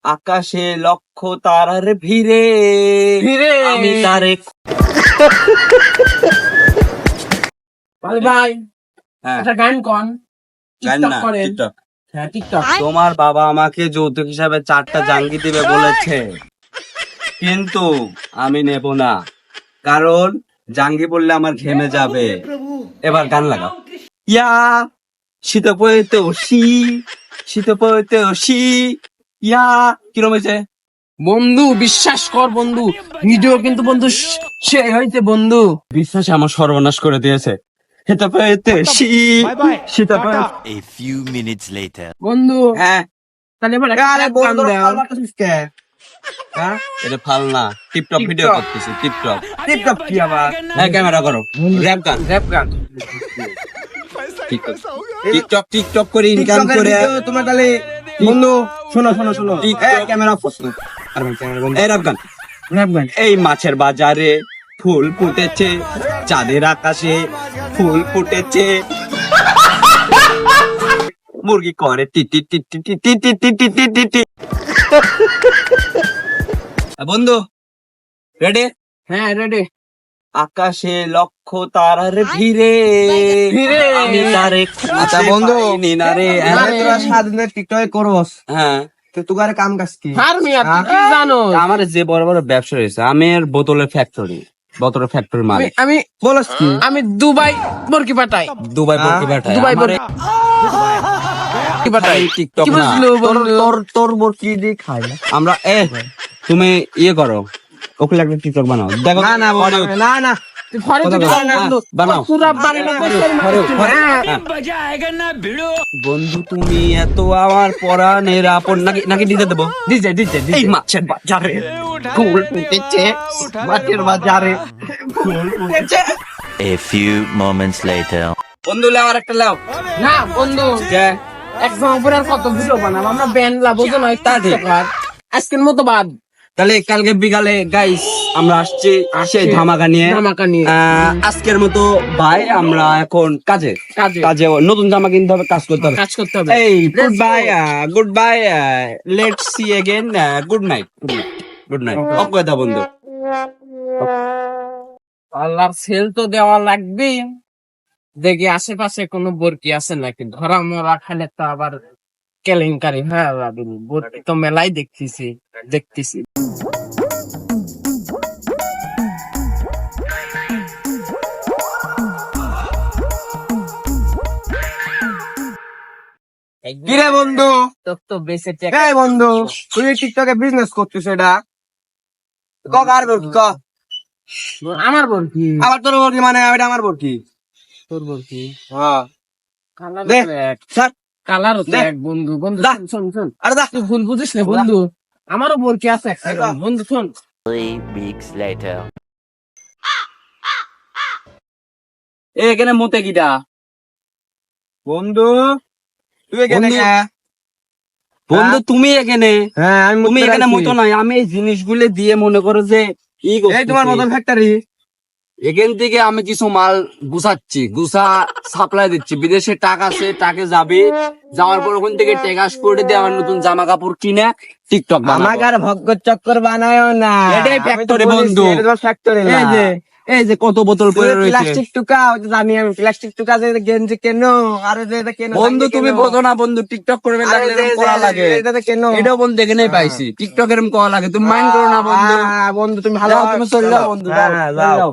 আকাশে লক্ষ তারার ভিড়ে ভিড়ে আমি তারে ভাই হ্যাঁ একটা গান কন। গান টিকটক না করেন। টিকটক। হ্যাঁ টিকটক। তোমার বাবা আমাকে যৌতুক হিসাবে 4টা জাঙ্গি দিবে বলেছে, কিন্তু আমি নেব না, কারণ জাঙ্গি বললে আমার ঘেমে যাবে। এবার গান লাগাও। ইয়া শীত পড়তে শী, শীত পড়তে শী, ইয়া কিরম হয়েছে? বন্ধু বিশ্বাস কর বন্ধু, ভিডিও কিন্তু বন্ধু সে হয়েছে বন্ধু। বিশ্বাসে আমার সর্বনাশ করে দিয়েছে। শীত পড়তে শী, শীত পড়তে A few minutes later. বন্ধু হ্যাঁ তাহলে এবার একটা গান দাও। হ্যাঁ এটা ফাল না, টিপটপ ভিডিও টিকটক। করতেছি টিপটপ। টিকটক কি আবার? হ্যাঁ ক্যামেরা করো, র‍্যাপ গান। র‍্যাপ গান। টিকটক টিকটক করে ইনকাম করে তোমার তাহলে বন্ধু শোনো শোনো শোনো, টিকটক। Camera phone. এই র‍্যাপ গান। র‍্যাপ গান। এই মাছের বাজারে ফুল ফুটেছে, চাঁদের আকাশে ফুল ফুটেছে, মুরগি করে টি টি টি টি টি টি টি টি টি টি টি। বন্ধু রেডি? হ্যাঁ রেডি। আকাশে লক্ষ তারার ভিড়ে ভিড়ে আমি তারে আচ্ছা বন্ধু, না রে। তোরা সারাদিন টিকটকে করস, হ্যাঁ তো তোকার কাম কাজ কি? ফার্মিয়া তুই কি জানো? আমার যে বড় বড় ব্যবসা রয়েছে, আমি এর বোতলের ফ্যাক্টরি মালিক। আমি বলস কি? আমি দুবাই বরকি পাঠাই। দুবাই বরকি পাঠায়। দুবাই আমার বরকি পাঠাই। টিকটক কি না, বুঝলো বন্ধু? তোর বরকি দিয়ে খাই না। আমরা তুমি ইয়ে করো, ওকে একটা টিকটক বানাও, দেখো না না পরে বন্ধু, না না তুই ঘরে কথা থেকে বলো। বানাও বন্ধু। বানাও। পুরা বানানো বন্ধু তুমি এত আমার পরাণের আপন, নাকি নাকি দিতে দেবো? ডিজে ডিজে এই মাছের বাজারে ফুল ফুটেছে, মাঠের বাজারে ফুল ফুটেছে। A few moments later. বন্ধু লাও আর একটা লাও। না বন্ধু একদম উপরে আর কত ভিডিও বানাবো আমরা, ব্যান্ড লাভ তো নয় তা ঠিক। আজকের মতো বাদ। তাহলে কালকে বিকালে গাইস আমরা আসছি সেই ধামাকা নিয়ে। ধামাকা নিয়ে। আজকের মতো ভাই, আমরা এখন কাজে কাজে কাজে নতুন জামা কিনতে হবে, কাজ করতে হবে। কাজ করতে হবে। এই good bye let's see again, good night good night. Okay দা বন্ধু। আল্লাহর সেল তো দেওয়া লাগবে, দেখি আশেপাশে কোনো বরকি আছে নাকি। ধরা মরা খালে তো আবার কেলেঙ্কারি হ্যাঁ বরকি তো মেলাই দেখতেছি। কিরে বন্ধু, তোর তো বেঁচে এই বন্ধু, তুই টিকটকে বিজনেস করছিস, এটা ক কার বরকি ক? আমার বরকি। আবার তোর বরকি মানে এটা আমার বরকি? তোর বরকি হ্যাঁ কালার দে, এক, স্যার কালার হতো দে। এক বন্ধু। বন্ধু দা। শোন আরে দা, তুই ভুল বুঝিস না বন্ধু, আমারও বরকি আছে একটা বন্ধু। শোন 3 weeks later. এখানে মতে কিটা বন্ধু তুই এখানে বন্ধু। কে? বন্ধু তুমি এখানে, হ্যাঁ আমি তুমি এখানে মতো নাই, আমি এই জিনিসগুলো দিয়ে মনে করো যে ই এই তোমার মতন করতেছি। ফ্যাক্টরি। এখান থেকে আমি কিছু মাল গুছা সাপ্লাই দিচ্ছি, বিদেশে টাকা আছে, টাকা যাবে, যাওয়ার পর ওখান থেকে টেকাস করে দিয়ে আমার নতুন জামা কাপড় কিনে টিকটক বানাবো। আমাকে আর ভগ্য চক্কর বানায় না, এটাই factory বন্ধু। ফ্যাক্টরি। এই যে কত বোতল পড়ে রয়েছে। প্লাস্টিক টুকা ওই তো জানি আমি, প্লাস্টিক টুকা যে গেঞ্জি কেন, আর যে কেন বন্ধু তুমি বোঝো না বন্ধু, টিকটক করবে লাগলে এরকম করা লাগে। কেন এটাও বন্ধু এখানেই পাইছি, টিকটক এরকম করা লাগে, তুমি মাইন্ড করো না বন্ধু। বন্ধু তুমি ভালো যাও, তুমি চলে যাও বন্ধু, যাও, হ্যাঁ, চলে যাও। যাও।